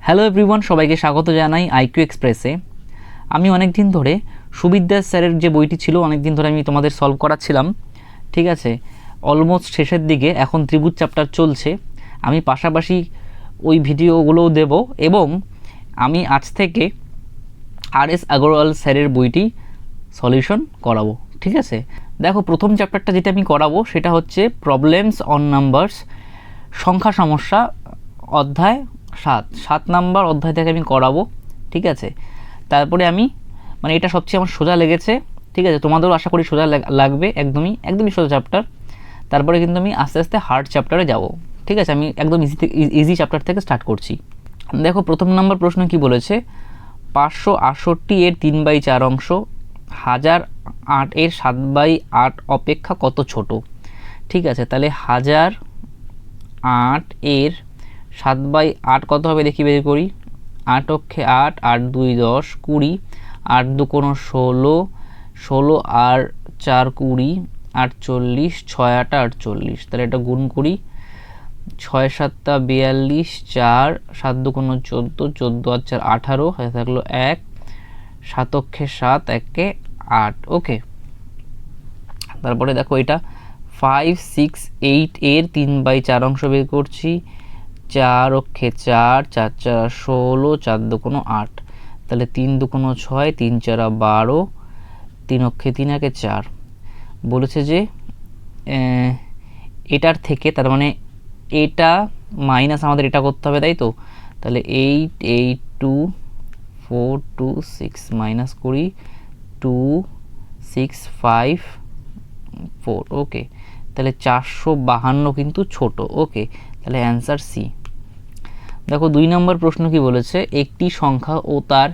Hello everyone, সবাইকে স্বাগত জানাই আইকিউ এক্সপ্রেসে। আমি অনেক দিন ধরে সুবিদ্যাস স্যারের যে বইটি ছিল অনেক দিন ধরে আমি তোমাদের সলভ করাচ্ছিলাম, ঠিক আছে। অলমোস্ট শেষের দিকে, এখন ত্রিভুজ চ্যাপ্টার চলছে। আমি পাশাপাশি ওই ভিডিওগুলোও দেব এবং আমি আজ থেকে আর.এস. আগরওয়াল স্যারের বইটি সলিউশন করাবো, ঠিক আছে। দেখো, প্রথম চ্যাপ্টারটা যেটা আমি করাবো সেটা হচ্ছে প্রবলেমস অন নাম্বারস, সংখ্যা সমস্যা, অধ্যায় 7 নাম্বার অধ্যায় থেকে আমি করাবো, ঠিক আছে। তারপরে আমি এটা সবচেয়ে আমার সোজা লেগেছে, ঠিক আছে। তোমাদেরও আশা করি সোজা লাগবে, একদমই সোজা চ্যাপ্টার। তারপরে কিন্তু আমি আস্তে আস্তে হার্ড চ্যাপ্টারে যাব, ঠিক আছে। আমি একদম ইজি চ্যাপ্টার থেকে স্টার্ট করছি। দেখো, প্রথম নাম্বার প্রশ্ন কি বলেছে, 568 এর 3/4 অংশ 1008 এর 7/8 অপেক্ষা কত ছোট, ঠিক আছে। তাহলে 1008 এর 7/8 কত হবে দেখি, বের করি। 8 অক্ষে 8, 8 2 10, 20, 8 2 কোনো 16, 16 আর 4 20, 48, 6 8 48। তাহলে এটা গুণ করি, 6 7 42, 4 7 2 কোনো 14, 14 আর 4 18, হাতে থাকলো 1, 7 অক্ষে 7, 1 কে 8। ওকে, তারপরে দেখো এটা 568 এর 3/4 অংশ বের করছি। 4 অক্ষে 4, 4 4 16, 4 2 কোনো 8। তাহলে 3 2 কোনো 6, 3 4 12, 3 অক্ষে 3, 1 4। বলেছে যে এটার থেকে, তার মানে এটা মাইনাস আমাদের এটা করতে হবে, তাই তো। তাহলে 8 8 2 4 2 6 মাইনাস করি 2 6 5 4। ওকে, তাহলে 452 কিন্তু ছোট। ওকে, তাহলে অ্যান্সার সি। দেখো, 2 নম্বর প্রশ্ন কি বলেছে, একটি সংখ্যা ও তার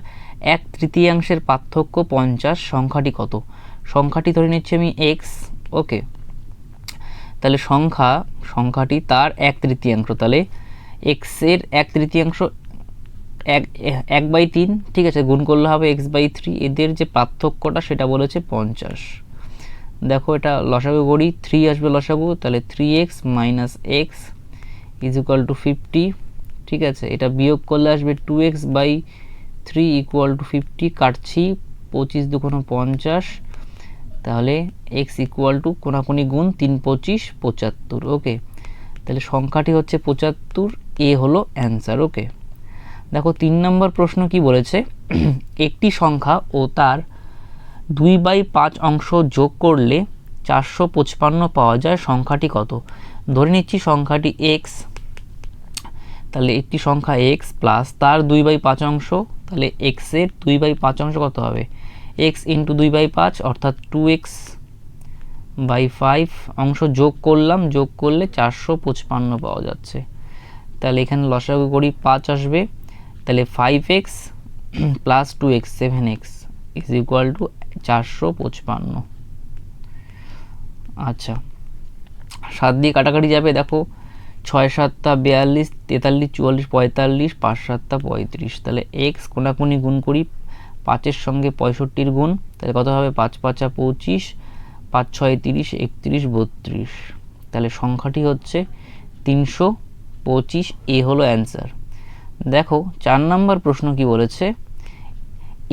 1/3 পার্থক্য 50, সংখ্যাটি কত। সংখ্যাটি ধরে নিচ্ছি আমি এক্স। ওকে, তাহলে সংখ্যাটি তার 1/3, তাহলে এক্সের 1/3 1/3, ঠিক আছে, গুণ করলে হবে x/3। এদের যে পার্থক্যটা সেটা বলেছে 50। দেখো, এটা লসাগু করি, 3 আসবে লসাগু, তাহলে 3x - x is equal to 50, ঠিক আছে। এটা বিয়োগ করলে আসবে 2x/3 ইকুয়াল টু 50, কাটছি 25 2 কোনো 50, তাহলে x ইকুয়াল টু কোনাকুনি গুণ 3 25 75। ওকে, তাহলে সংখ্যাটি হচ্ছে 75, এ হলো অ্যান্সার। ওকে, দেখো 3 নম্বর প্রশ্ন কি বলেছে, একটি সংখ্যা ও তার 2/5 অংশ যোগ করলে 455 পাওয়া যায়, সংখ্যাটি কত। ধরে নিচ্ছি সংখ্যাটি x, তাহলে একটি সংখ্যা x প্লাস তার 2/5 অংশ, তাহলে x এর 2/5 অংশ কত হবে, x ইন্টু 2/5 অর্থাৎ 2x/5 অংশ যোগ করলাম, যোগ করলে 455 পাওয়া যাচ্ছে। তাহলে এখানে লসাগু করি, 5 আসবে, তাহলে 5x plus 2x 7x is equal to 455। আচ্ছা, 7 দিয়ে কাটাকাটি যাবে। দেখো, 6 7 42, 43 44 45, 5 7 35। তাহলে এক্স কোনাকুনি গুণ করি, 5-এর সঙ্গে 65-র গুণ, তাহলে কত হবে, 5 5 25, 5 6 30, 31 32। তাহলে সংখ্যাটি হচ্ছে 325, এ হলো অ্যান্সার। দেখো, 4 নম্বর প্রশ্ন কি বলেছে,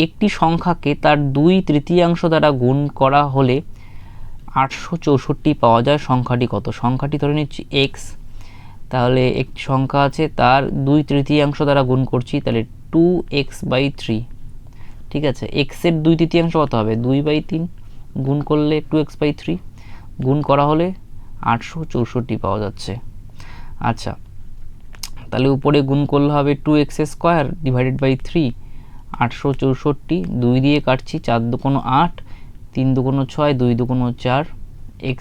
একটি সংখ্যাকে তার 2/3 দ্বারা গুণ করা হলে 864 পাওয়া যায়, সংখ্যাটি কত। সংখ্যাটি ধরে নিচ্ছি এক্স, তাহলে একটি সংখ্যা আছে তার 2/3 দ্বারা গুণ করছি, তাহলে 2x/3, ঠিক আছে। এক্সের 2/3 কত হবে, 2/3, গুণ করলে 2x/3, গুণ করা হলে 864 পাওয়া যাচ্ছে। আচ্ছা, তাহলে উপরে গুণ করলে হবে 2x² ডিভাইডেড বাই 3, 864, 2 দিয়ে কাটছি, 4 2 কোনো 8, 3 2 কোনো 6, 2 2 কোনো 4, x²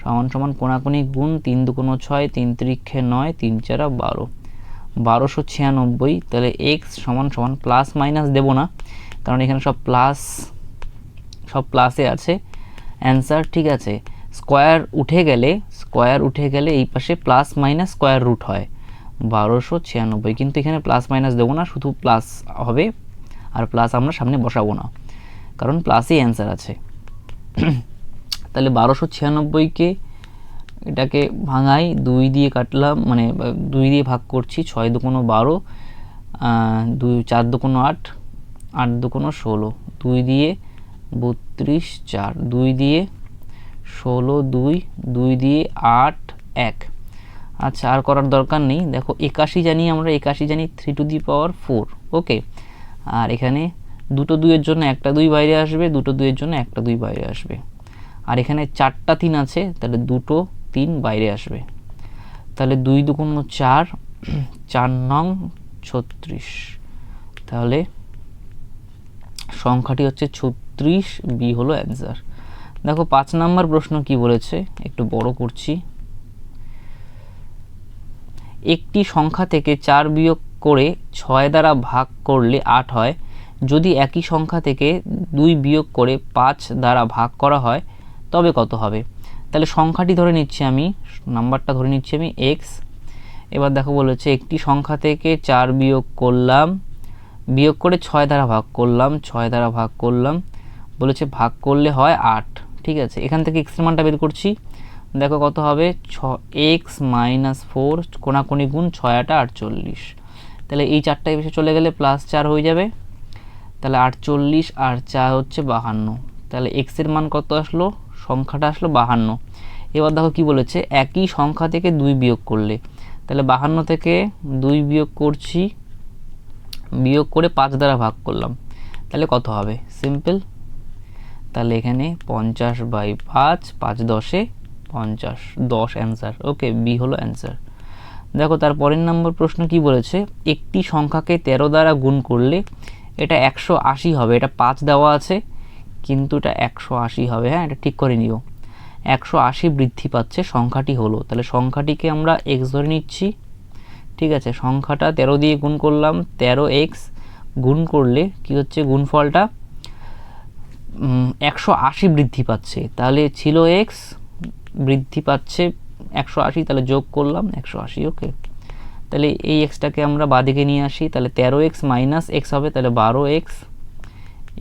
সমান সমান কোনাকুনি গুণ, 3 2 কোনো 6, 3 3 9, 3 4 12, 1296। তাহলে x সমান সমান, প্লাস মাইনাস দেব না কারণ এখানে সব প্লাসে আছে অ্যান্সার, ঠিক আছে। স্কোয়ার উঠে গেলে এই পাশে প্লাস মাইনাস স্কোয়ার রুট হয়, 1296, কিন্তু এখানে প্লাস মাইনাস দেবো না, শুধু প্লাস হবে, আর প্লাস আমরা সামনে বসাবো না কারণ প্লাসই অ্যান্সার আছে। তাহলে 1296কে এটাকে ভাঙাই, 2 দিয়ে কাটলাম, মানে 2 দিয়ে ভাগ করছি, 6 দুগুণ 12, 4 দুগুণ 8, 8 দুগুণ 16, 2 দিয়ে 32, 4, 2 দিয়ে 16, 2, 2 দিয়ে 8, 1। আচ্ছা, আর করার দরকার নেই। দেখো 81 জানি আমরা, 81 জানি 3 টু দি পাওয়ার 4। ওকে, আর এখানে দুটো 2-এর জন্য একটা 2 বাইরে আসবে, দুটো 2-এর জন্য একটা 2 বাইরে আসবে, আর এখানে 4টা 3 আছে, তাহলে দুটো 3 বাইরে আসবে। তাহলে 2 দুগুণ 4, 4 নং 36। তাহলে সংখ্যাটি হচ্ছে 36, বি হলো অ্যান্সার। দেখো 5 নাম্বার প্রশ্ন কি বলেছে, একটু বড় করছি। একটি সংখ্যা থেকে 4 বিয়োগ করে 6 দ্বারা ভাগ করলে 8 হয়, যদি একই সংখ্যা থেকে 2 বিয়োগ করে 5 দ্বারা ভাগ করা হয় তবে কত হবে? তাহলে সংখ্যাটি ধরে নিচ্ছি আমি, নাম্বারটা ধরে নিচ্ছি আমি এক্স। এবার দেখো বলেছে একটি সংখ্যা থেকে 4 বিয়োগ করলাম, বিয়োগ করে 6 দ্বারা ভাগ করলাম, 6 দ্বারা ভাগ করলাম, বলেছে ভাগ করলে হয় 8। ঠিক আছে, এখান থেকে এক্সের মানটা বের করছি। দেখো কত হবে, এক্স মাইনাস 4, কোনাকুনি গুণ 6 8 48। তাহলে এই 4টাই বেশি চলে গেলে +4 হয়ে যাবে, তাহলে 48 আর 4 হচ্ছে 52। তাহলে এক্সের মান কত আসলো, সংখ্যাটা আসলো 52। এবার দেখো কি বলেছে, একই সংখ্যা থেকে 2 বিয়োগ করলে, তাহলে 52 থেকে 2 বিয়োগ করছি, বিয়োগ করে 5 দ্বারা ভাগ করলাম, তাহলে কত হবে? সিম্পল, তাহলে এখানে 50/5, 5 10-এ 50, 10 অ্যান্সার। ওকে, বি হলো অ্যান্সার। দেখো তার পরের নম্বর প্রশ্ন কি বলেছে, একটি সংখ্যাকে 13 দ্বারা গুণ করলে এটা 180 হবে। এটা 5 দেওয়া আছে, কিন্তু এটা 180 হবে। হ্যাঁ, এটা ঠিক করে নিও। 180 বৃদ্ধি পাচ্ছে, সংখ্যাটি হলো, তাহলে সংখ্যাটিকে আমরা এক্স ধরে নিচ্ছি। ঠিক আছে, সংখ্যাটা 13 দিয়ে গুণ করলাম, 13x গুণ করলে কি হচ্ছে, গুণফলটা 180 বৃদ্ধি পাচ্ছে। তাহলে ছিল এক্স, বৃদ্ধি পাচ্ছে 180, তাহলে যোগ করলাম 180। ওকে, তাহলে এই এক্সটাকে আমরা বাঁদিকে নিয়ে আসি, তাহলে 13x মাইনাস এক্স হবে, তাহলে 12x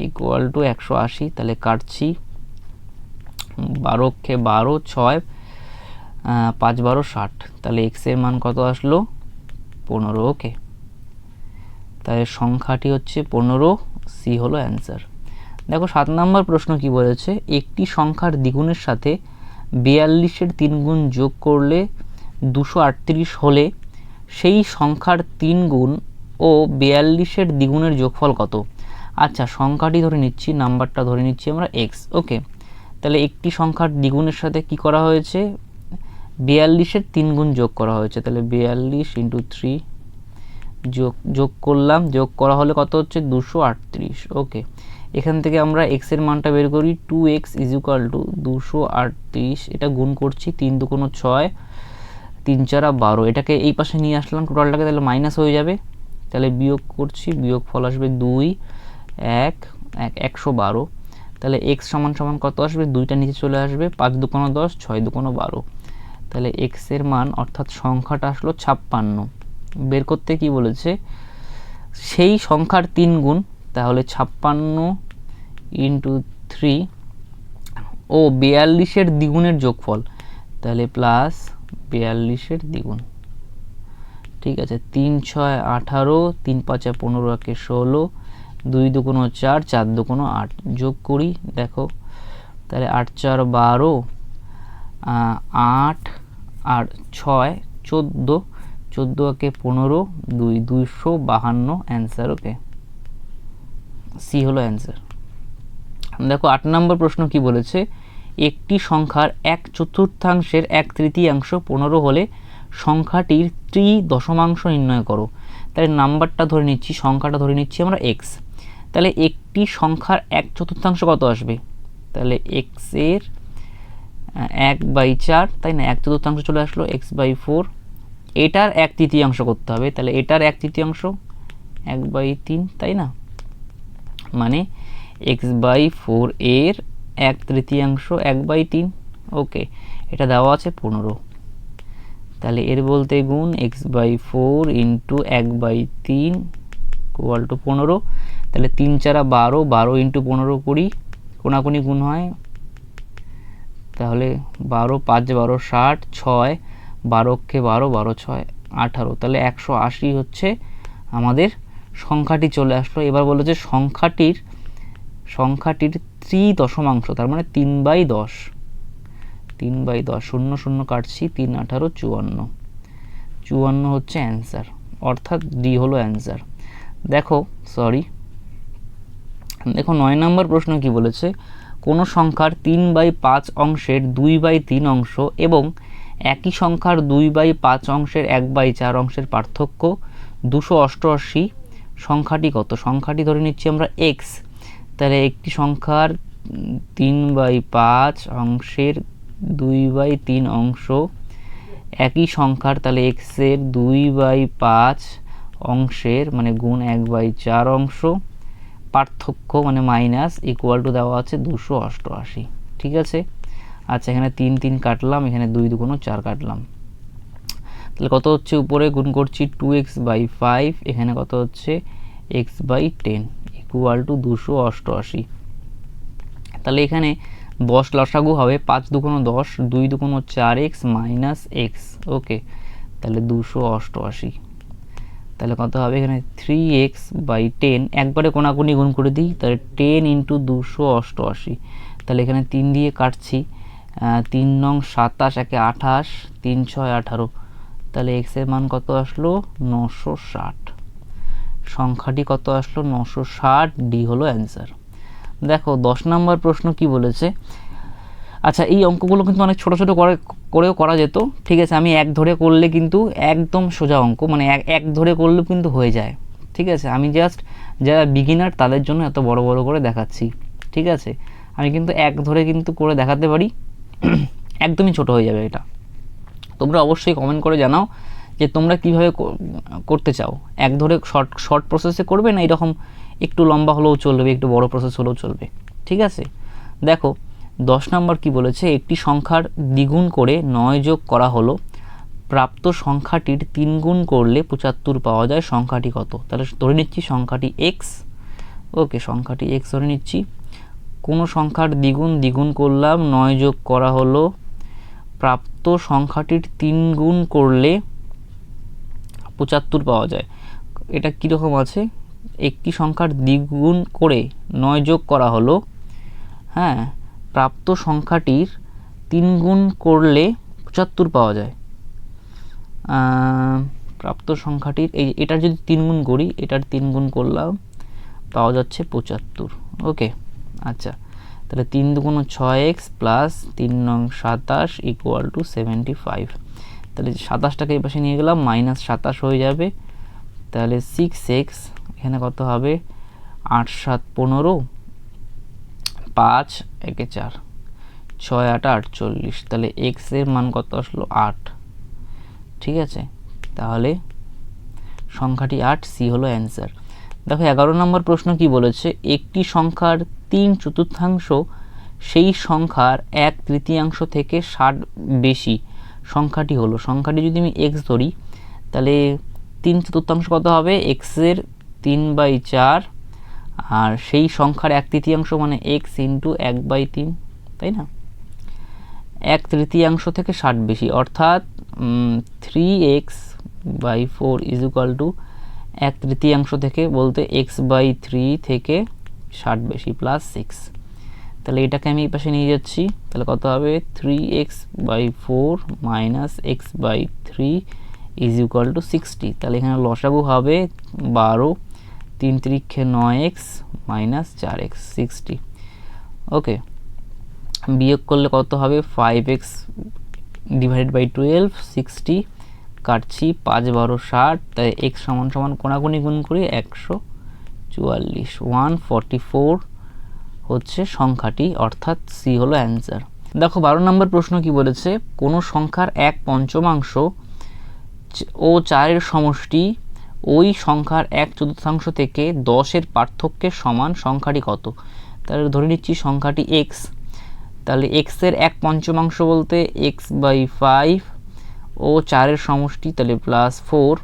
ইকুয়াল টু 180। তাহলে কাটছি, 12 কে 12, 6 5 12 60। তাহলে এক্সের মান কত আসলো, 15। ওকে, তাহলে সংখ্যাটি হচ্ছে 15, সি হলো অ্যান্সার। দেখো 7 নম্বর প্রশ্ন কি বলেছে, একটি সংখ্যার দ্বিগুণের সাথে 42-এর 3 গুণ যোগ করলে 238 হলে সেই সংখ্যার 3 গুণ ও 42-এর দ্বিগুণের যোগফল কত? আচ্ছা, সংখ্যাটি ধরে নিচ্ছি, নাম্বারটা ধরে নিচ্ছি আমরা এক্স। ওকে, তাহলে একটি সংখ্যার দ্বিগুণের সাথে কি করা হয়েছে, 42-এর 3 গুণ যোগ করা হয়েছে, তাহলে 42 × 3 যোগ করলাম, যোগ করা হলে কত হচ্ছে, 238। ওকে, এখান থেকে আমরা এক্স এর মানটা বের করি, 2x = 238। এটা গুণ করছি, 3 দুগুণ 6, 3 4 12। এটাকে এই পাশে নিয়ে আসলাম টোটালটাকে, তাহলে মাইনাস হয়ে যাবে। তাহলে বিয়োগ করছি, বিয়োগ ফল আসবে 2 1 112। তাহলে এক্স সমান সমান কত আসবে, 2টা নিচে চলে আসবে, 5 দুগুণ 10, 6 দুগুণ 12। তাহলে এক্স এর মান অর্থাৎ সংখ্যাটা আসলো 56। বের করতে কি বলেছে, সেই সংখ্যার 3 গুণ, তাহলে 56 × 3 ও 42-এর দ্বিগুণের যোগফল, তাহলে প্লাস 42-এর দ্বিগুণ। ঠিক আছে, 3 6 18, 3 5 15, 1 16, 2 দুগুণ 4, 4 দুগুণ 8। যোগ করি, দেখো তাহলে 8 4 12, 8 আর 6 14, 14 1 15, 2 252 অ্যান্সার। ওকে, সি হলো অ্যান্সার। দেখো 8 নম্বর প্রশ্ন কি বলেছে, একটি সংখ্যার 1/4 1/3 15 হলে সংখ্যাটির দশমাংশ নির্ণয় করো। তাহলে নাম্বারটা ধরে নিচ্ছি, সংখ্যাটা ধরে নিচ্ছি আমরা এক্স। তাহলে একটি সংখ্যার 1/4 কত আসবে, তাহলে এক্স এর 1/4, তাই না, 1/4 চলে আসলো, x/4। এটার 1/3 করতে হবে, তাহলে এটার 1/3 1/3, তাই না, মানে x/4 এর 1/3 1/3। ওকে, এটা দেওয়া আছে 15। তাহলে এর বলতে গুণ x/4 × 1/3 = 15। তাহলে 3 4 12, 12 × 15 করি, কোনাকুনি গুণ হয়, তাহলে 12 5 12 60, 6 12 12 12 6 18, তাহলে 180 হচ্ছে আমাদের সংখ্যাটি চলে আসলো। এবার বলেছে সংখ্যাটির 3 দশমাংশ, তার মানে 3/10, 3/10, 0 0 কাটছি, 3 18 54, 54 হচ্ছে অ্যান্সার, অর্থাৎ ডি হলো অ্যান্সার। দেখো 9 নম্বর প্রশ্ন কি বলেছে, কোনো সংখ্যার 3/5 অংশের 2/3 অংশ এবং একই সংখ্যার 2/5 অংশের 1/4 অংশের পার্থক্য 288, সংখ্যাটি কত? সংখ্যাটি ধরে নিচ্ছি আমরা এক্স, তাহলে একটি সংখ্যার 3/5 অংশের 2/3 অংশ, একই সংখ্যার তাহলে এক্সের 2/5 অংশের মানে গুণ 1/4 অংশ, পার্থক্য মানে মাইনাস, ইকুয়াল টু দেওয়া আছে 288। ঠিক আছে, আচ্ছা এখানে 3 3 কাটলাম, এখানে 2 2 4 কাটলাম, তাহলে কত হচ্ছে, উপরে গুণ করছি 2x/5, এখানে কত হচ্ছে x/10 ইকুয়াল টু 288। তাহলে এখানে 10 লসাগু হবে, 5 2 10, 2 2 4x মাইনাস এক্স। ওকে, তাহলে 288, তাহলে কত হবে এখানে 3x/10, একবারে কোনাকুনি গুণ করে দিই, তাহলে 10 × 288, তাহলে এখানে 3 দিয়ে কাটছি, 3 নং 27, একে 28, 3 6 18, তাহলে x এর মান কত আসলো 960, সংখ্যাটি কত আসলো 960, ডি হলো অ্যান্সার। দেখো 10 নম্বর প্রশ্ন কি বলেছে, আচ্ছা এই অঙ্কগুলো কিন্তু অনেক ছোট ছোট করেও করা যেত। ঠিক আছে, আমি এক ধরে করলে কিন্তু একদম সোজা অঙ্ক, মানে এক ধরে করলেও কিন্তু হয়ে যায়। ঠিক আছে, আমি জাস্ট যারা বিগিনার তাদের জন্য এত বড় বড় করে দেখাচ্ছি। ঠিক আছে, আমি কিন্তু এক ধরে কিন্তু করে দেখাতে পারি, একদমই ছোট হয়ে যাবে এটা। তোমরা অবশ্যই কমেন্ট করে জানাও যে তোমরা কিভাবে করতে চাও, এক ধরে শর্ট প্রসেসে করবে না এরকম একটু লম্বা হলেও চলবে, একটু বড় প্রসেস হলেও চলবে। ঠিক আছে, দেখো 10 নম্বর কি বলেছে, একটি সংখ্যার দ্বিগুণ করে 9 যোগ করা হলো, প্রাপ্ত সংখ্যাটির 3 গুণ করলে 75 পাওয়া যায়, সংখ্যাটি কত? তাহলে ধরে নিচ্ছি সংখ্যাটি এক্স। ওকে, সংখ্যাটি এক্স ধরে নিচ্ছি। কোনো সংখ্যার দ্বিগুণ করলাম, 9 যোগ করা হলো, প্রাপ্ত সংখ্যাটির 3 গুণ করলে 75 পাওয়া যায়। এটা কীরকম আছে, একটি সংখ্যার দ্বিগুণ করে 9 যোগ করা হলো, হ্যাঁ, প্রাপ্ত সংখ্যাটির 3 গুণ করলে 75 পাওয়া যায়। প্রাপ্ত সংখ্যাটির এটার যদি 3 গুণ করি, এটার 3 গুণ করলাম, পাওয়া যাচ্ছে 75। ওকে, আচ্ছা তাহলে 3 2 6x প্লাস 3 নং 27 ইকুয়াল টু 75। তাহলে 27টাকে এই পাশে নিয়ে গেলাম, মাইনাস 27 হয়ে যাবে, তাহলে 6x, এখানে কত হবে 8 7 15, 5 1 4, 6 8 48, তাহলে x এর মান কত আসলো 8। ঠিক আছে, তাহলে সংখ্যাটি 8, সি হলো অ্যান্সার। দেখো 11 নম্বর প্রশ্ন কি বলেছে, একটি সংখ্যার 3/4 সেই সংখ্যার 1/3 থেকে 60 বেশি, সংখ্যাটি হলো, সংখ্যাটি যদি আমি x ধরি তাহলে 3/4 কত হবে, x এর 3/4, আর সেই সংখ্যার 1/3 মানে x ইন্টু 1/3, তাই না, 1/3 থেকে 60 বেশি, অর্থাৎ 3x/4 ইজ ইকুয়াল টু 1/3 থেকে বলতে x/3 থেকে 60 বেশি প্লাস 6। তাহলে এটাকে আমি এই পাশে নিয়ে যাচ্ছি, তাহলে কত হবে 3x/4 minus x/3 is equal to 60। তাহলে এখানে লসাগু হবে 12, 3 3 9x মাইনাস 4x 60। ওকে, বিয়োগ করলে কত হবে 5x ডিভাইডেড বাই 12, 60 কাটছি, 5 12 60, তাই x সমান সমান কোনাকুনি গুণ করি 144, 144 হচ্ছে সংখ্যাটি, অর্থাৎ সি হলো অ্যান্সার। দেখো 12 নম্বর প্রশ্ন কি বলেছে, কোনো সংখ্যার 1/5 ও 4 সমষ্টি ওই সংখ্যার 1/4 থেকে 10 পার্থক্যের সমান, সংখ্যাটি কত? তাহলে ধরে নিচ্ছি সংখ্যাটি x, তাহলে x এর 1/5 বলতে x/5 ও 4 সমষ্টি, তাহলে প্লাস 4,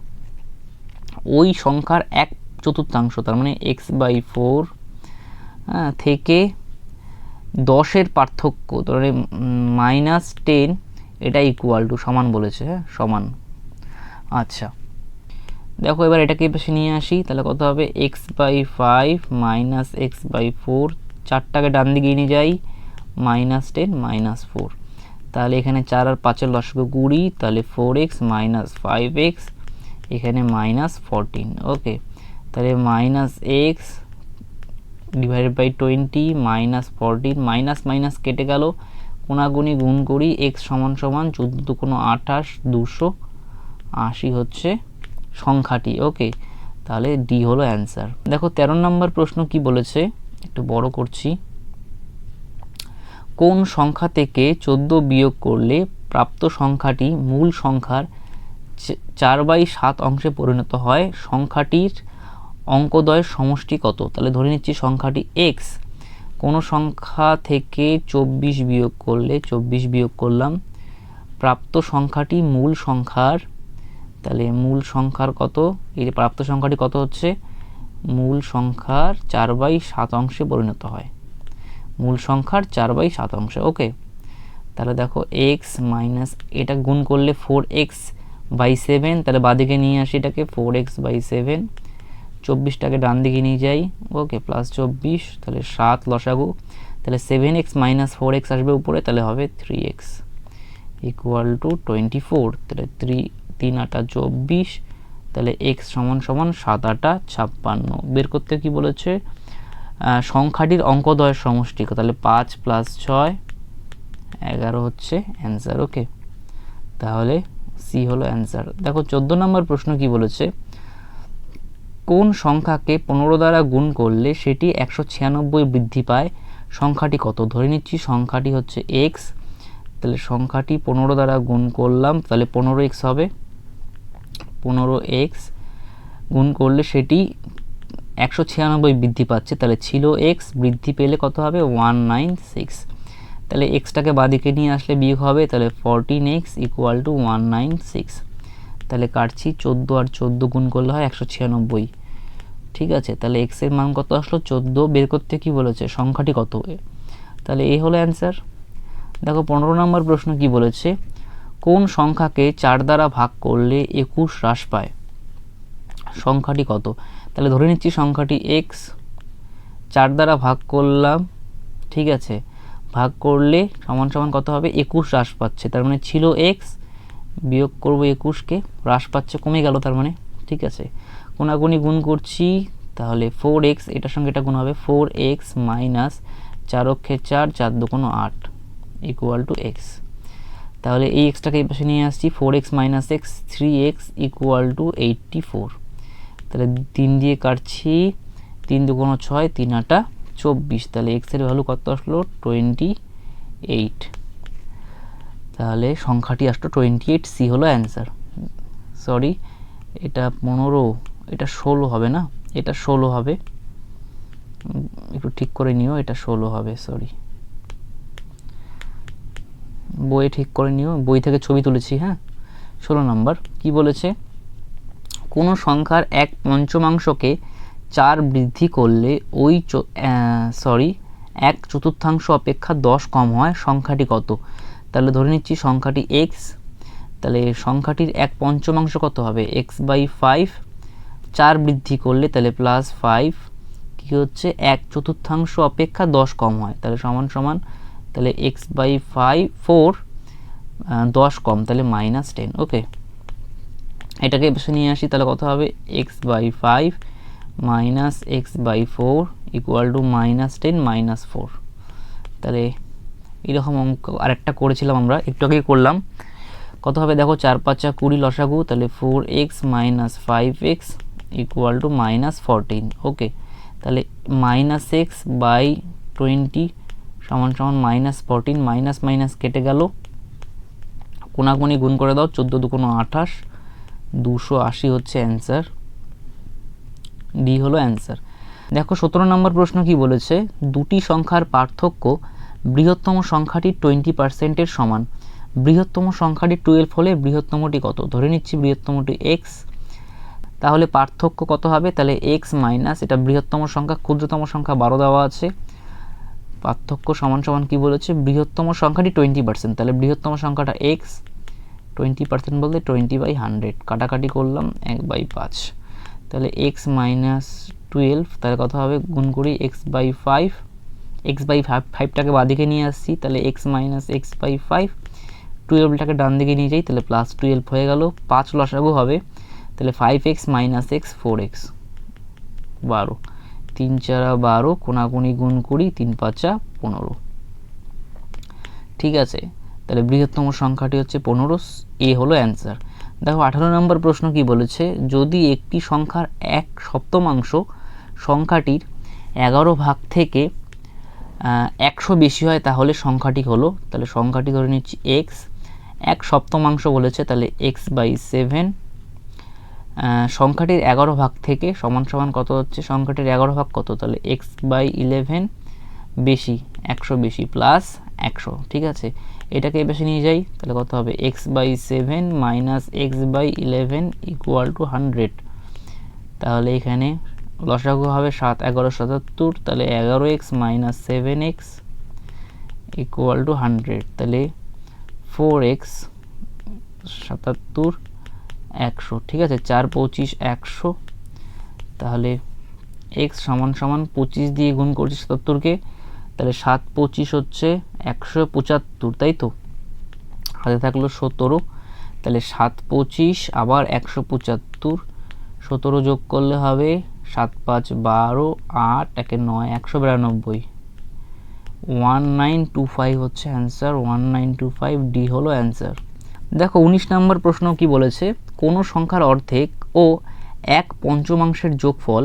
ওই সংখ্যার 1/4, তার মানে x/4 থেকে 10-এর পার্থক্য, ধরে -10 এটা ইকুয়াল টু সমান বলেছে, হ্যাঁ সমান। আচ্ছা দেখো এবার এটাকে পাশে নিয়ে আসি, তাহলে কত হবে x/5 - x/4, 4টাকে ডান দিকে নিয়ে যাই, -10 -4, তাহলে এখানে 4 আর 5-এর লসাগু 20, তাহলে 4x - 5x, এখানে -14। ওকে, তাহলে -x divided by 20 -14, minus minus কেটে গেল, কোনাগুনি গুণ করি, x সমান সমান 14 দুগুণ 28, 280 হচ্ছে সংখ্যাটি। ওকে, তাহলে ডি হলো অ্যান্সার। দেখো 13 নম্বর প্রশ্ন কি বলেছে, একটু বড় করছি। কোন সংখ্যা থেকে 14 বিয়োগ করলে প্রাপ্ত সংখ্যাটি মূল সংখ্যার 4/7 অংশে পরিণত হয়, সংখ্যাটির অঙ্কদ্বয়ের সমষ্টি কত? তাহলে ধরে নিচ্ছি সংখ্যাটি x, কোনো সংখ্যা থেকে 24 বিয়োগ করলে, 24 বিয়োগ করলাম, প্রাপ্ত সংখ্যাটি মূল সংখ্যার, তাহলে মূল সংখ্যার কত, এই যে প্রাপ্ত সংখ্যাটি কত হচ্ছে, মূল সংখ্যার 4/7 অংশে পরিণত হয়, মূল সংখ্যার 4/7 অংশে। ওকে, তাহলে দেখো x মাইনাস এটা গুণ করলে 4x/7, তাহলে বাদিকে নিয়ে আসি এটাকে, 4x/7, 24টাকে ডান দিকে নিয়ে যাই, ওকে, প্লাস 24, তাহলে 7 লসাগু, তাহলে 7x - 4x আসবে উপরে, তাহলে হবে 3x ইকুয়াল টু 24, তাহলে 3 8 24, তাহলে x সমান সমান 7 8 56। বের করতে কি বলেছে, সংখ্যাটির অঙ্কদ্বয়ের সমষ্টি, তাহলে 5 + 6 11 হচ্ছে অ্যান্সার। ওকে, তাহলে সি হলো অ্যান্সার। দেখো 14 নম্বর প্রশ্ন কি বলেছে, কোন সংখ্যাকে 15 দ্বারা গুণ করলে সেটি 196 বৃদ্ধি পায়, সংখ্যাটি কত? ধরে নিচ্ছি সংখ্যাটি হচ্ছে x, তাহলে সংখ্যাটি 15 দ্বারা গুণ করলাম, তাহলে 15x হবে, 15x গুণ করলে সেটি 196 বৃদ্ধি পাচ্ছে, তাহলে ছিল x, বৃদ্ধি পেলে কত হবে 196, তাহলে এক্সটাকে বাদিকে নিয়ে আসলে বিয়োগ হবে, তাহলে 14x ইকুয়াল টু 196, তাহলে কাটছি 14 আর 14 গুণ করলে হয় 196। ঠিক আছে, তাহলে x এর মান কত আসলো 14, বের করতে কি বলেছে সংখ্যাটি কত, তাহলে এই হলো অ্যান্সার। দেখো 15 নম্বর প্রশ্ন কি বলেছে, কোন সংখ্যাকে 4 দ্বারা ভাগ করলে 21 হ্রাস পায়, সংখ্যাটি কত? তাহলে ধরে নিচ্ছি সংখ্যাটি x, 4 দ্বারা ভাগ করলাম, ঠিক আছে, ভাগ করলে সমান সমান কত হবে 21 হ্রাস পাচ্ছে, তার মানে ছিল x, বিয়োগ করব 21কে, হ্রাস পাচ্ছে কমে গেল তার মানে। ঠিক আছে, কোনাগুনি গুণ করছি, তাহলে 4x, এটার সঙ্গে এটা গুণ হবে, 4x মাইনাস 4 অক্ষে 4, 4 দুগুণ 8 ইকুয়াল টু x, তাহলে এই এক্সটাকে এই পাশে নিয়ে আসছি, 4x - x, 3x equal to 84, তাহলে 3 দিয়ে কাটছি, 3 দুগুণ 6, 3 8 24, তাহলে x এর ভ্যালু কত আসলো 28, তাহলে সংখ্যাটি আসলো 28, সি হলো অ্যান্সার। সরি, এটা 15, এটা 16 হবে না, এটা 16 হবে, একটু ঠিক করে নিও, এটা 16 হবে, সরি, বইয়ে ঠিক করে নিও, বই থেকে ছবি তুলেছি। হ্যাঁ, 16 নম্বর কি বলেছে, কোনো সংখ্যার 1/5কে 4 বৃদ্ধি করলে ওই 1/4 অপেক্ষা 10 কম হয়, সংখ্যাটি কত? তাহলে ধরে নিচ্ছি সংখ্যাটি x, তাহলে সংখ্যাটির 1/5 কত হবে x/5, 4 বৃদ্ধি করলে তাহলে +5, কি হচ্ছে 1/4 অপেক্ষা 10 কম হয়, তাহলে সমান সমান, তাহলে x/4 10 কম, তাহলে -10। ওকে, এটাকে বসে নিয়ে আসি, তাহলে কত হবে x/5 minus x/4 equal to -10 -4, তাহলে এরকম অঙ্ক আরেকটা করেছিলাম আমরা, একটু আগেই করলাম, কত হবে দেখো 4 5 20 লসাগু, তাহলে 4x - 5x equal to -14। Okay, তাহলে -x/20 সমান সমান -14, মাইনাস মাইনাস কেটে গেল, কোনাকুনি গুণ করে দাও, 14 দুগুণ 28, 280 হচ্ছে অ্যান্সার, ডি হলো অ্যান্সার। দেখো 17 নম্বর প্রশ্ন কি বলেছে, দুটি সংখ্যার পার্থক্য বৃহত্তম সংখ্যাটির 20%-এর সমান, বৃহত্তম সংখ্যাটি 12 হলে বৃহত্তমটি কত? ধরে নিচ্ছি বৃহত্তমটি x, তাহলে পার্থক্য কত হবে, তাহলে x মাইনাস, এটা বৃহত্তম সংখ্যা, ক্ষুদ্রতম সংখ্যা 12 দেওয়া আছে, পার্থক্য সমান সমান কী বলেছে, বৃহত্তম সংখ্যাটি 20%, তাহলে বৃহত্তম সংখ্যাটা এক্স, 20% বলতে 20/100, কাটাকাটি করলাম 1/5, তাহলে এক্স মাইনাস 12, তাহলে কত হবে, গুণ করি x/5, x/5টাকে বাদিকে নিয়ে আসছি, তাহলে এক্স মাইনাস x/5, 12টাকে ডান দিকে নিয়ে যাই, তাহলে +12 হয়ে গেল, 5 লসাগু হবে, তাহলে 5x মাইনাস x 4x, 12, 3 4 12, কোনাকুনি গুণ করি, 3 5 15, ঠিক আছে। তাহলে বৃহত্তম সংখ্যাটি হচ্ছে 15, এ হলো অ্যান্সার। দেখো 18 নম্বর প্রশ্ন কি বলেছে, যদি একটি সংখ্যার 1/7 সংখ্যাটির 11 ভাগ থেকে 100 বেশি হয় তাহলে সংখ্যাটি হলো, তাহলে সংখ্যাটি ধরে নিচ্ছি এক্স, 1/7 বলেছে, তাহলে x/7, সংখ্যাটির 11 ভাগ থেকে সমান সমান কত হচ্ছে, সংখ্যাটির 11 ভাগ কত, তাহলে x/11 বেশি, 100 বেশি প্লাস 100, ঠিক আছে। এটাকে বেশি নিয়ে যাই, তাহলে কত হবে, x/7 minus x/11 equal to 100, তাহলে এখানে লসাগু হবে 7 11 77, তাহলে 11x minus 7x equal to 100, তাহলে 4x 77 100, ঠিক আছে, 4 25 100, তাহলে x সমান সমান 25 দিয়ে গুণ করছি 77কে, তাহলে 7 25 হচ্ছে 175, তাই তো, হাতে থাকলো 17, তাহলে 7 25 আবার 175, 17 যোগ করলে হবে 7 5 12, 8 1 9, 192, 1925 হচ্ছে অ্যান্সার, 1925, ডি হলো অ্যান্সার। দেখো 19 নম্বর প্রশ্ন কি বলেছে, কোনো সংখ্যার অর্ধেক ও 1/5 যোগফল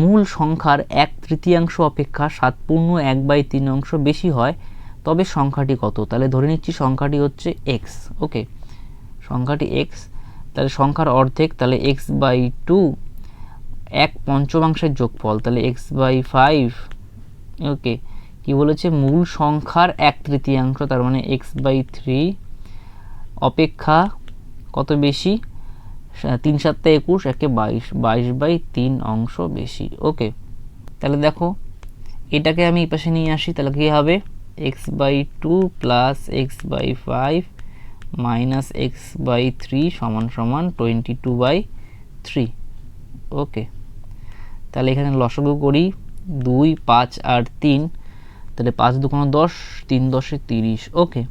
মূল সংখ্যার 1/3 অপেক্ষা 7/1/3 বেশি হয়, তবে সংখ্যাটি কত, তাহলে ধরে নিচ্ছি সংখ্যাটি হচ্ছে এক্স, ওকে, সংখ্যাটি এক্স, তাহলে সংখ্যার অর্ধেক, তাহলে x/2, 1/5 যোগফল, তাহলে x/5, ওকে, কি বলেছে, মূল সংখ্যার 1/3, তার মানে x/3 অপেক্ষা কত বেশি, 3 7 21, 1 22, 22/3 বেশি, ওকে। তাহলে দেখো এটাকে আমি এই পাশে নিয়ে আসি, তাহলে কী হবে, x/2 plus x/5 minus x/3 সমান সমান 22/3, ওকে। তাহলে এখানে লসাগু করি, 2 5 আর 3, তাহলে 5 2 10, 3 10 30, ওকে।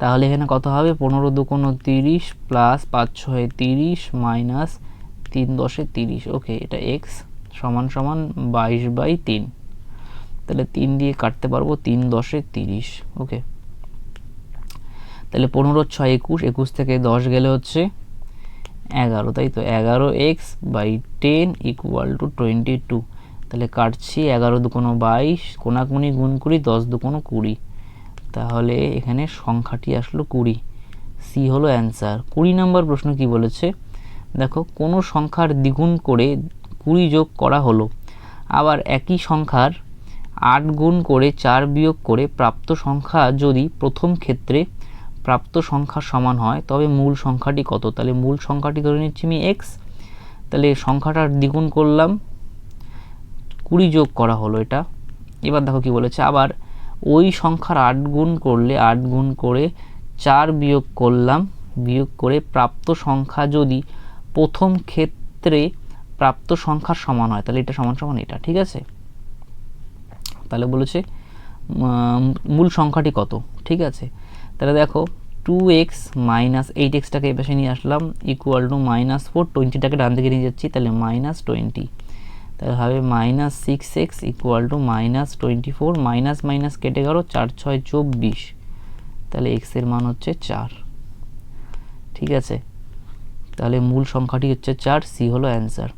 তাহলে এখানে কত হবে, 15 2 30 প্লাস 5 6 30 মাইনাস 3 10 30, ওকে, এটা x সমান সমান 22/3, তাহলে 3 দিয়ে কাটতে পারবো, 3 10 30, ওকে। তাহলে 15 6 21, 21 থেকে 10 গেলে হচ্ছে 11, তাই তো, 11x/10 ইকুয়াল টু 22, তাহলে কাটছি, 11 2 22, কোনাকুনি গুণ করি, 10 2 20, তাহলে এখানে সংখ্যাটি আসলো 20, সি হলো অ্যান্সার। 20 নম্বর প্রশ্ন কি বলেছে, দেখো কোনো সংখ্যার দ্বিগুণ করে 20 যোগ করা হলো, আবার একই সংখ্যার 8 গুণ করে 4 বিয়োগ করে প্রাপ্ত সংখ্যা যদি প্রথম ক্ষেত্রে প্রাপ্ত সংখ্যার সমান হয় তবে মূল সংখ্যাটি কত, তাহলে মূল সংখ্যাটি ধরে নিচ্ছি আমি এক্স, তাহলে সংখ্যাটার দ্বিগুণ করলাম, 20 যোগ করা হলো এটা। এবার দেখো কি বলেছে, আবার ওই সংখ্যার 8 গুণ করলে 8 গুণ করে 4 বিয়োগ করলাম, বিয়োগ করে প্রাপ্ত সংখ্যা যদি প্রথম ক্ষেত্রে প্রাপ্ত সংখ্যার সমান হয়, তাহলে এটা সমান সমান এটা, ঠিক আছে। তাহলে বলেছে মূল সংখ্যাটি কত, ঠিক আছে। তাহলে দেখো 2x মাইনাস 8xটাকে এই পাশে নিয়ে আসলাম, ইকুয়াল টু -4, 20টাকে ডান দিকে নিয়ে যাচ্ছি, তাহলে -20, তাহলে হবে -6x equal to -24, minus minus কেটে গেল, 4 6 24, তাহলে x এর মান হচ্ছে 4, ঠিক আছে। তাহলে মূল সংখ্যাটি হচ্ছে 4, সি হলো অ্যান্সার।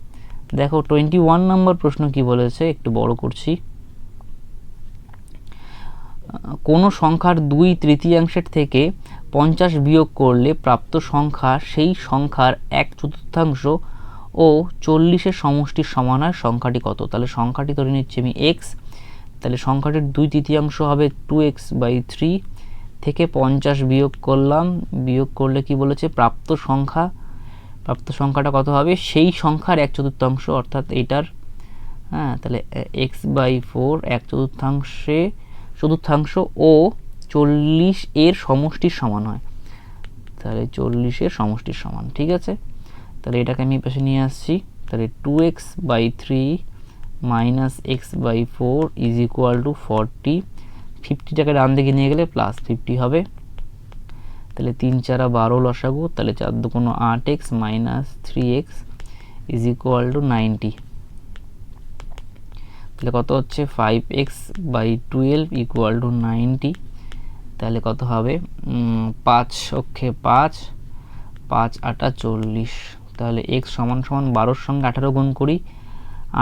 দেখো 21 নম্বর প্রশ্ন কি বলেছে, একটু বড় করছি, কোনো সংখ্যার 2/3 থেকে 50 বিয়োগ করলে প্রাপ্ত সংখ্যা সেই সংখ্যার 1/4 ও 40-এর সমষ্টির সমান হয়, সংখ্যাটি কত, তাহলে সংখ্যাটি ধরে নিচ্ছি আমি এক্স, তাহলে সংখ্যাটির 2/3 হবে 2x/3 থেকে 50 বিয়োগ করলাম, বিয়োগ করলে কি বলেছে, প্রাপ্ত সংখ্যাটা কত হবে, সেই সংখ্যার 1/4, অর্থাৎ এটার, হ্যাঁ, তাহলে x/4 1/4 চতুর্থাংশ ও 40 এর সমষ্টির সমান হয়। তাহলে 40 এর সমষ্টির সমান, ঠিক আছে। তাহলে এটাকে আমি পাশে নিয়ে আসছি। তাহলে 2x/3 minus x/4 is equal to 40। 50টাকে ডান দিকে নিয়ে গেলে +50 হবে। তাহলে 3 4 12 লসাগু, তাহলে 4 2 8x minus 3x is equal to 90। তাহলে কত হচ্ছে 5x/12 ইকুয়াল টু 90। তাহলে কত হবে 5 অক্ষে 5, 5 8 40। তাহলে x সমান সমান 12 সঙ্গে 18 গুণ করি,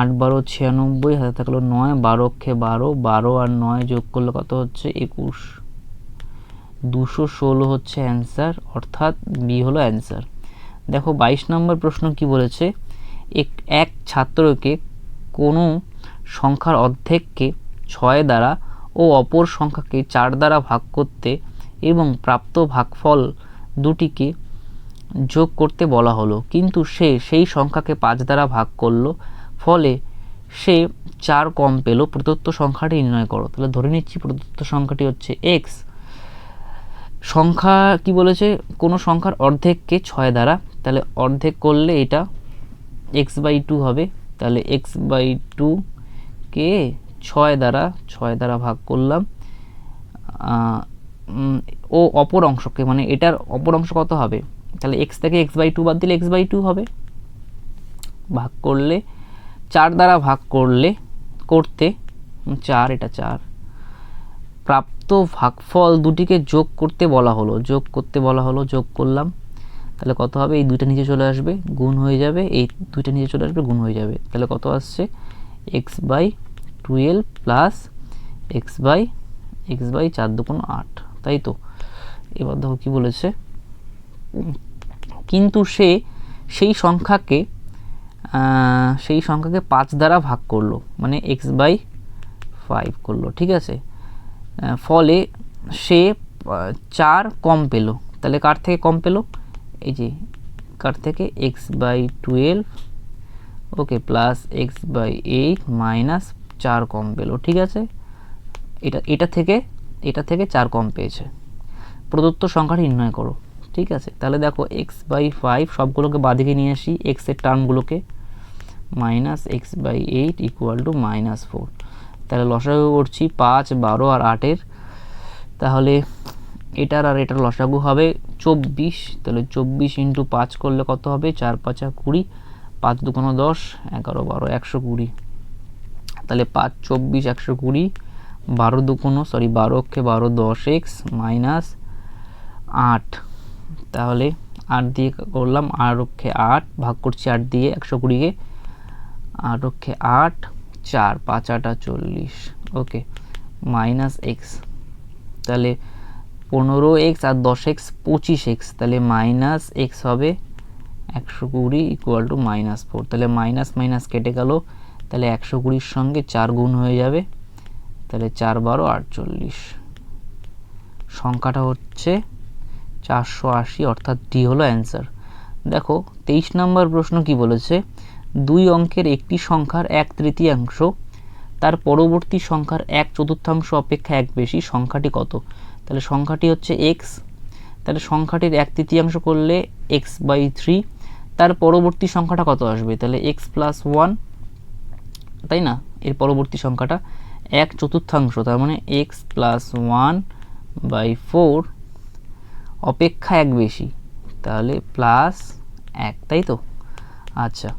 8 12 96, হাতে থাকলো 9, 12 অক্ষে 12, 12 আর 9 যোগ করলে কত হচ্ছে 21। 216 হচ্ছে অ্যান্সার, অর্থাৎ বি হলো অ্যান্সার। দেখো 22 নম্বর প্রশ্ন কি বলেছে, এক ছাত্রকে কোনো সংখ্যার অর্ধেককে 6 দ্বারা ও অপর সংখ্যাকে 4 দ্বারা ভাগ করতে এবং প্রাপ্ত ভাগফল দুটিকে যোগ করতে বলা হলো, কিন্তু সে সেই সংখ্যাকে 5 দ্বারা ভাগ করলো, ফলে সে 4 কম পেল। প্রদত্ত সংখ্যাটি নির্ণয় করো। তাহলে ধরে নিচ্ছি প্রদত্ত সংখ্যাটি হচ্ছে x। সংখ্যা কি বলেছে, কোনো সংখ্যার অর্ধেককে 6 দ্বারা, তাহলে অর্ধেক করলে এটা x/2 হবে। তাহলে x/2 কে 6 দ্বারা ভাগ করলাম, ও অপর অংশকে, মানে এটার অপর অংশ কত হবে, তাহলে x থেকে x/2 বাদ দিলে x/2 হবে। ভাগ করলে 4 দ্বারা ভাগ করতে 4, এটা 4। প্রাপ্ত ভাগফল দুটিকে যোগ করতে বলা হলো, যোগ করলাম। তাহলে কত হবে, এই দুইটা নিচে চলে আসবে, গুণ হয়ে যাবে, এই দুইটা নিচে চলে আসবে, গুণ হয়ে যাবে। তাহলে কত আসছে x/12 প্লাস x/4 2 8, তাই তো। এবার দেখো কি বলেছে, কিন্তু সে সেই সংখ্যাকে 5 দ্বারা ভাগ করলো, মানে x/5 করলো, ঠিক আছে। ফলে সে 4 কম পেল। তাহলে কার থেকে কম পেল, এই যে কার থেকে, x/12 ওকে প্লাস x/8 মাইনাস 4 কম পেল, ঠিক আছে। এটা থেকে 4 কম পেয়েছে। প্রদত্ত সংখ্যাটি নির্ণয় করো, ঠিক আছে। তাহলে দেখো x/5 সবগুলোকে বাঁদিকে নিয়ে আসি, x এর টার্মগুলোকে, মাইনাস x/8 ইকুয়াল টু -4। তাহলে লসাগু করছি 5 12 আর 8-এর, তাহলে এটার আর এটার লসাগু হবে 24। তাহলে 24 × 5 করলে কত হবে, 4 5 20, 5 2 10, 11 12 120। তাহলে 5 24 120, 12 অক্ষে 12 10x মাইনাস 8। তাহলে 8 দিয়ে করলাম, 8 অক্ষে 8 ভাগ করছি 8 দিয়ে 120-কে, 8 অক্ষে 8, 4 5 8 40, ওকে মাইনাস x। তাহলে 15x আর 10x 25x, তাহলে মাইনাস x হবে 120 ইকুয়াল টু -4। তাহলে মাইনাস মাইনাস কেটে গেল, তাহলে 120-র সঙ্গে 4 গুণ হয়ে যাবে, তাহলে 4 12 48। সংখ্যাটা হচ্ছে 480, অর্থাৎ ডি হলো অ্যান্সার। দেখো 23 নম্বর প্রশ্ন কি বলেছে, 2 অঙ্কের একটি সংখ্যার 1/3 তার পরবর্তী সংখ্যার 1/4 অপেক্ষা 1 বেশি, সংখ্যাটি কত? তাহলে সংখ্যাটি হচ্ছে x। তাহলে সংখ্যাটির 1/3 করলে x/3, তার পরবর্তী সংখ্যাটা কত আসবে, তাহলে x + 1, তাই না। এর পরবর্তী সংখ্যাটা 1/4, তার মানে x + 1/4 অপেক্ষা 1 বেশি, তাহলে +1, তাই তো। আচ্ছা,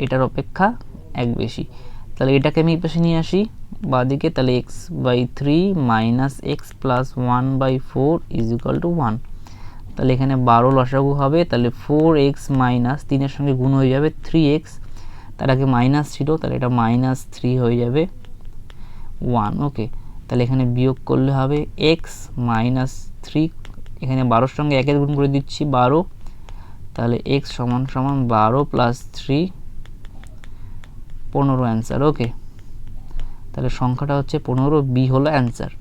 এটার অপেক্ষা 1 বেশি, তাহলে এটাকে আমি এই পাশে নিয়ে আসি বাঁদিকে, তাহলে x/3 minus x + 1/4 is equal to 1। তাহলে এখানে 12 লসাগু হবে, তাহলে 4x মাইনাস 3-এর সঙ্গে গুণ হয়ে যাবে 3x, তার আগে মাইনাস ছিল, তাহলে এটা -3 হয়ে যাবে 1, ওকে। তাহলে এখানে বিয়োগ করলে হবে x - 3, এখানে 12-র সঙ্গে 1-এর গুণ করে দিচ্ছি 12, তাহলে x সমান সমান 12 + 3 15 অ্যান্সার, ওকে। তাহলে সংখ্যাটা হচ্ছে 15, বি হলো অ্যান্সার।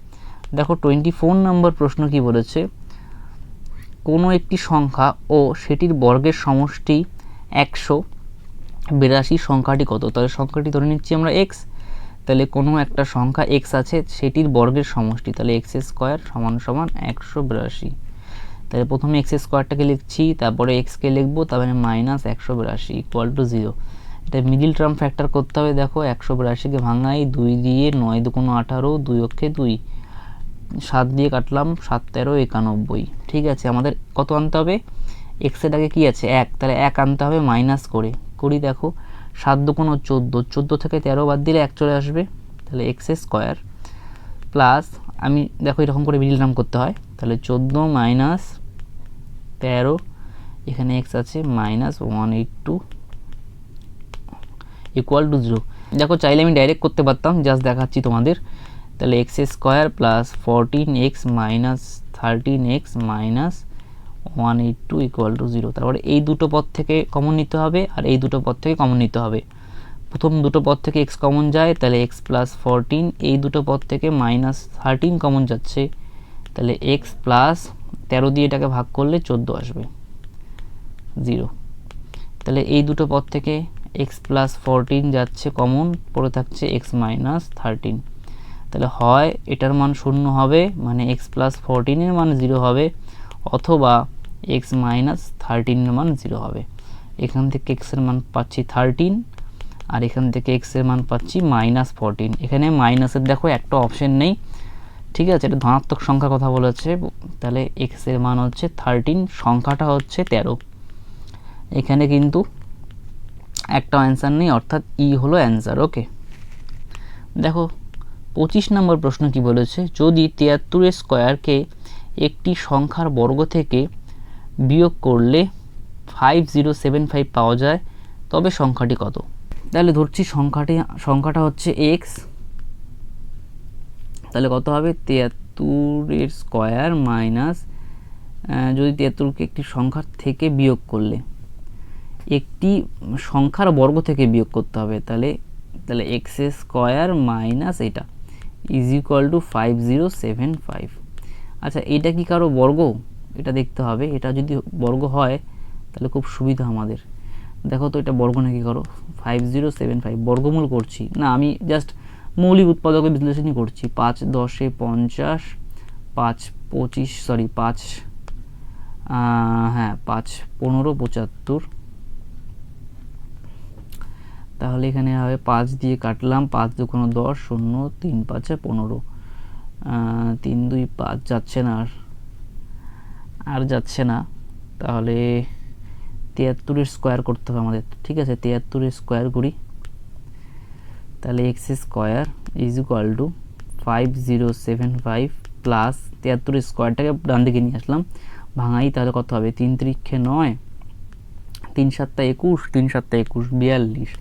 দেখো 24 নম্বর প্রশ্ন কি বলেছে, কোনো একটি সংখ্যা ও সেটির বর্গের সমষ্টি 182, সংখ্যাটি কত? তাহলে সংখ্যাটি ধরে নিচ্ছি আমরা x। তাহলে কোনো একটা সংখ্যা এক্স আছে সেটির বর্গের সমষ্টি, তাহলে এক্স স্কোয়ার সমান সমান 182। তাহলে প্রথমে এক্স স্কোয়ারটাকে লিখছি, তারপরে এক্সকে লিখবো, তারপরে মাইনাস 182 ইকুয়াল টু 0। এটা মিডিল টার্ম ফ্যাক্টর করতে হবে। দেখো 182কে ভাঙাই 2 দিয়ে, 9 দুগুণ 18, 2 অক্ষে 2, 7 দিয়ে কাটলাম, 7 13 91। ঠিক আছে, আমাদের কত আনতে হবে? এক্সের আগে কী আছে? 1, তাহলে 1 আনতে হবে মাইনাস করি। দেখো 7 দুগুণ 14, 14 থেকে 13 বাদ দিলে 1 চলে আসবে, তাহলে এক্স স্কোয়ার প্লাস, আমি দেখো এরকম করে মিডিল টার্ম করতে হয়, তাহলে 14 মাইনাস 13, এখানে এক্স আছে মাইনাস 182 ইকুয়াল টু 0। দেখো চাইলে আমি ডাইরেক্ট করতে পারতাম, জাস্ট দেখাচ্ছি তোমাদের। তাহলে x square plus 14x minus 13x minus 182 equal to 0। তারপরে এই দুটো পদ থেকে কমন নিতে হবে আর এই দুটো পদ থেকে কমন নিতে হবে। প্রথম দুটো পদ থেকে x কমন যায়, তাহলে x প্লাস 14, এই দুটো পদ থেকে মাইনাস 13 কমন যাচ্ছে, তাহলে x প্লাস 13 দিয়ে এটাকে ভাগ করলে 14 আসবে, 0। তাহলে এই দুটো পদ থেকে x প্লাস 14 যাচ্ছে কমন, পড়ে থাকছে x মাইনাস 13। তাহলে হয় এটার মান 0 হবে, মানে x প্লাস 14 এর মান 0 হবে, অথবা x মাইনাস 13 এর মান 0 হবে। এখান থেকে x এর মান পাচ্ছি 13 আর এখান থেকে x এর মান পাচ্ছি মাইনাস 14। এখানে মাইনাসের দেখো একটা অপশন নেই, ঠিক আছে, এটা ধনাত্মক সংখ্যার কথা বলেছে। তাহলে x এর মান হচ্ছে 13, সংখ্যাটা হচ্ছে 13। এখানে কিন্তু একটা অ্যান্সার নেই, অর্থাৎ ই হলো অ্যান্সার। ওকে, দেখো 25 নম্বর প্রশ্ন কি বলেছে, যদি 73 স্কোয়ারকে একটি সংখ্যার বর্গ থেকে বিয়োগ করলে 5075 পাওয়া যায়, তবে সংখ্যাটি কত? তাহলে ধরছি সংখ্যাটা হচ্ছে এক্স, তাহলে কত হবে? 73 স্কোয়ার মাইনাস, যদি 73কে একটি সংখ্যার থেকে বিয়োগ করলে, একটি সংখ্যার বর্গ থেকে বিয়োগ করতে হবে, তাহলে এক্স স্কোয়ার মাইনাস এটা ইজ ইকুয়াল টু 5075। আচ্ছা, এটা কি কারো বর্গ? এটা দেখতে হবে। এটা যদি বর্গ হয় তাহলে খুব সুবিধা আমাদের। দেখো তো এটা বর্গ নাকি কারো? 5075 বর্গমূল করছি না, আমি জাস্ট মৌলিক উৎপাদকের বিশ্লেষণই করছি। 5 10 50, 5 15 5 5 15 75। তাহলে এখানে হবে 5 দিয়ে কাটলাম, 5 দুগুণ 10, 0 3 5 15, 3 2 5 যাচ্ছে না, আর যাচ্ছে না। তাহলে 73 স্কোয়ার করতে হবে আমাদের, ঠিক আছে। 73 স্কোয়ার করি, তাহলে x square is equal to 5075 plus 73 স্কোয়ারটাকে ডান দিকে নিয়ে আসলাম, ভাঙাই, তাহলে কত হবে? 3 3 9, 3 7 21, 3 7 21 42,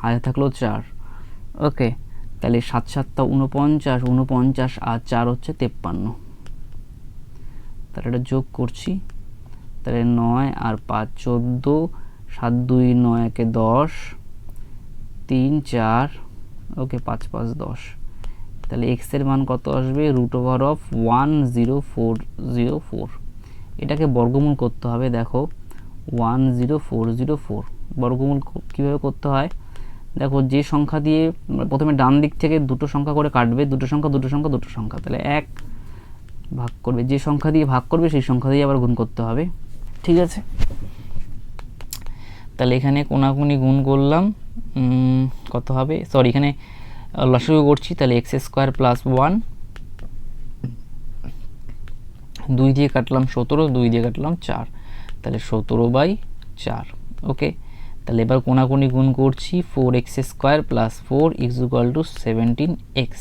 হাতে থাকলো 4। ওকে, তাহলে 7 7 49, 49 আর 4 হচ্ছে 53। তাহলে এটা যোগ করছি, তাহলে 9 আর 5 14, 7 2 9 1 10, 3 4, ওকে 5 5 10। তাহলে এক্স এর মান কত আসবে? √10404। এটাকে বর্গমূল করতে হবে। দেখো 10404 বর্গমূল কীভাবে করতে হয়? দেখো যে সংখ্যা দিয়ে প্রথমে ডান দিক থেকে দুটো সংখ্যা করে কাটবে, দুটো সংখ্যা, তাহলে 1 ভাগ করবে, যে সংখ্যা দিয়ে ভাগ করবে সেই সংখ্যা দিয়ে আবার গুণ করতে হবে, ঠিক আছে। তাহলে এখানে কোনাকুনি গুণ করলাম, কত হবে? সরি, এখানে লসাগু করছি, তাহলে এক্স স্কোয়ার প্লাস 1, 2 দিয়ে কাটলাম 17, 2 দিয়ে কাটলাম 4, তাহলে 17/4। ওকে, তাহলে এবার কোনাকুনি গুণ করছি, 4x square plus 4 is equal to 17x।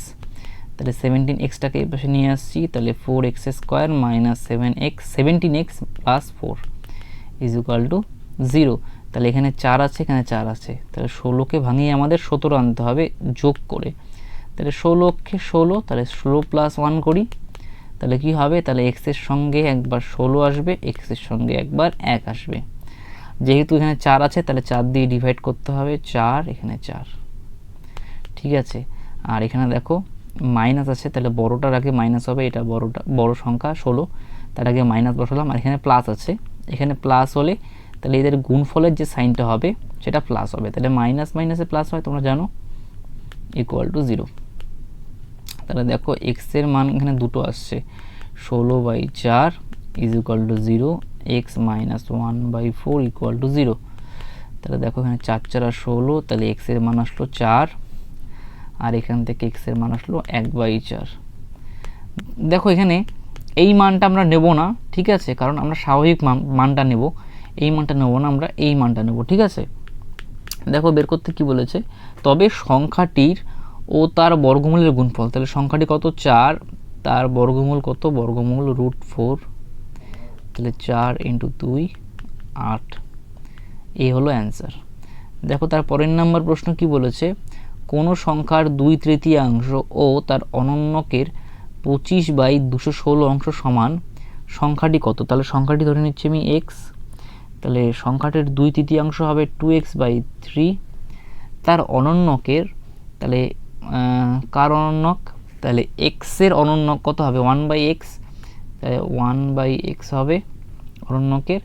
তাহলে 17xটাকে এই পাশে নিয়ে আসছি, তাহলে 4x square minus 17x plus 4 is equal to 0। তাহলে এখানে 4 আছে, এখানে 4 আছে, তাহলে 16কে ভাঙিয়ে আমাদের 17 আনতে হবে যোগ করে। তাহলে 16কে 16, তাহলে 16 প্লাস 1 করি, তাহলে কি হবে? তাহলে এক্সের সঙ্গে একবার 16 আসবে, এক্সের সঙ্গে একবার 1 আসবে। যেহেতু এখানে 4 আছে, তাহলে 4 দিয়ে ডিভাইড করতে হবে, 4 এখানে 4, ঠিক আছে। আর এখানে দেখো মাইনাস আছে, তাহলে বড়টার আগে মাইনাস হবে, এটা বড় সংখ্যা 16, তার আগে মাইনাস বসালাম। আর এখানে প্লাস আছে, এখানে প্লাস হলে তাহলে এদের গুণফলের যে সাইনটা হবে সেটা প্লাস হবে, তাহলে মাইনাস মাইনাসে প্লাস হয়, তোমরা জানো। Equal to 0। তাহলে দেখো এক্সের মান এখানে দুটো আসছে, 16/4 is equal to 0, x minus 1/4 equal to 0। তাহলে দেখো এখানে 4 4 16, তাহলে এক্সের মান আসলো 4, আর এখান থেকে এক্সের মান আসলো 1/4। দেখো এখানে এই মানটা আমরা নেব না, ঠিক আছে, কারণ আমরা স্বাভাবিক মানটা নেব, এই মানটা নেব না, আমরা এই মানটা নেব, ঠিক আছে। দেখো বের করতে কি বলেছে, তবে সংখ্যাটির ও তার বর্গমূলের গুণফল, তাহলে সংখ্যাটি কত 4, তার বর্গমূল কত, বর্গমূল √4, তাহলে 4 × 2 8, এই হলো অ্যান্সার। দেখো তার পরের নাম্বার প্রশ্ন কি বলেছে, কোনো সংখ্যার 2/3 ও তার অনন্যকের 25/216 অংশ সমান সংখ্যাটি কত। তাহলে সংখ্যাটি ধরে নিচ্ছি আমি এক্স, তাহলে সংখ্যাটির 2/3 হবে 2x/3, তার অনন্যকের, তাহলে কার অনন্যক, তাহলে এক্সের অনন্যক কত হবে 1/x, তাহলে 1/x হবে অনন্যকের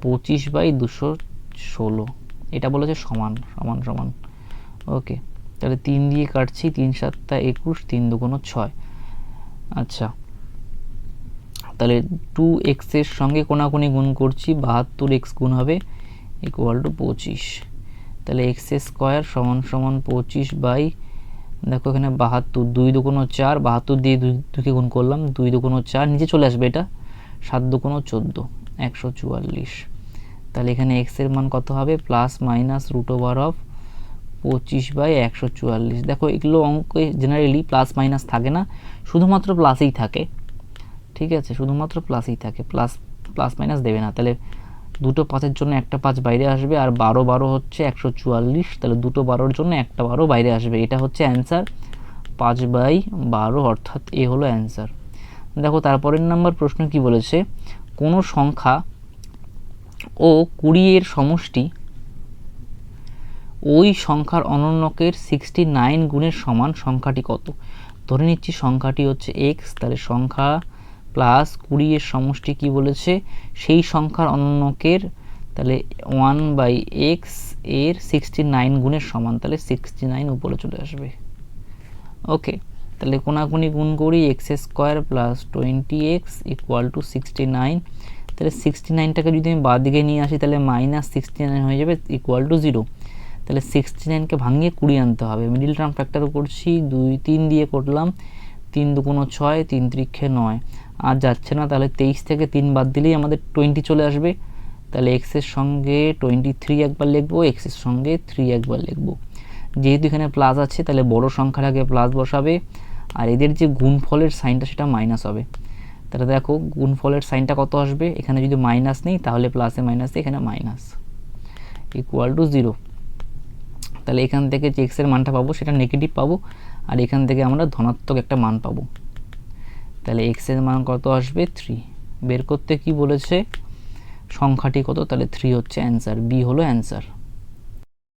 25/216, এটা বলেছে সমান সমান সমান। ওকে, তাহলে 3 দিয়ে কাটছি, 3 7 21, 3 2 6। আচ্ছা, তাহলে 2x এর সঙ্গে কোনাকুনি গুণ করছি, 72x গুণ হবে ইকুয়াল টু 25, তাহলে x² সমান সমান 25 বাই, দেখো এখানে 72, 2 2 4, 72 দিয়ে 2কে গুণ করলাম, 2 2 4, নিচে চলে আসবে এটা, 7 2 14, 144। তাহলে এখানে x এর মান কত হবে, প্লাস মাইনাস √25/144। দেখো এগুলো অঙ্কে জেনারেলি প্লাস মাইনাস থাকে না, শুধুমাত্র প্লাসই থাকে, ঠিক আছে, শুধুমাত্র প্লাসই থাকে, প্লাস মাইনাস দেবে না। তাহলে দুটো 5-এর জন্য একটা 5 বাইরে আসবে, আর 12 12 হচ্ছে 144, তাহলে দুটো 12-এর জন্য একটা 12 বাইরে আসবে, এটা হচ্ছে অ্যান্সার 5/12, অর্থাৎ এ হলো অ্যান্সার। দেখো তারপরের নাম্বার প্রশ্ন কি বলেছে, কোনো সংখ্যা ও 20 এর সমষ্টি ওই সংখ্যার অনন্যকের 69 গুণের সমান সংখ্যাটি কত। ধরে নিচ্ছি সংখ্যাটি হচ্ছে এক্স, তাহলে সংখ্যা প্লাস 20 এর সমষ্টি কি বলেছে, সেই সংখ্যার অনন্যকের, তাহলে 1/x এর 69 গুণের সমান, তাহলে 69 উপরে চলে আসবে। ওকে, তাহলে কোনাকুনি গুণ করি, x² plus 20x equal to 69, তাহলে 69টাকে যদি আমি বাঁ দিকে নিয়ে আসি, তাহলে -69 হয়ে যাবে ইকুয়াল টু 0। তাহলে 69কে ভাঙিয়ে 20 আনতে হবে, মিডিল টার্ম ফ্যাক্টর করছি, 2 3 দিয়ে করলাম, 3 2 6, 3 3 9, আর যাচ্ছে না, তাহলে 23 থেকে 3 বাদ দিলেই আমাদের 20 চলে আসবে। তাহলে x এর সঙ্গে 23 একবার লিখবো, x এর সঙ্গে 3 একবার লিখবো। যেহেতু এখানে প্লাস আছে, তাহলে বড় সংখ্যার আগে প্লাস বসাবে, আর এদের যে গুণফলের সাইনটা সেটা মাইনাস হবে। তাহলে দেখো গুণফলের সাইনটা কত আসবে, এখানে যদি মাইনাস নেই তাহলে প্লাসে মাইনাসে এখানে মাইনাস ইকুয়াল টু 0। তাহলে এখান থেকে যে x এর মানটা পাবো সেটা নেগেটিভ পাবো, আর এখান থেকে আমরা ধনাত্মক একটা মান পাবো। তাহলে x এর মান কত আসবে 3। বের করতে কি বলেছে, সংখ্যাটি কত, তাহলে 3 হচ্ছে অ্যান্সার, বি হলো অ্যান্সার।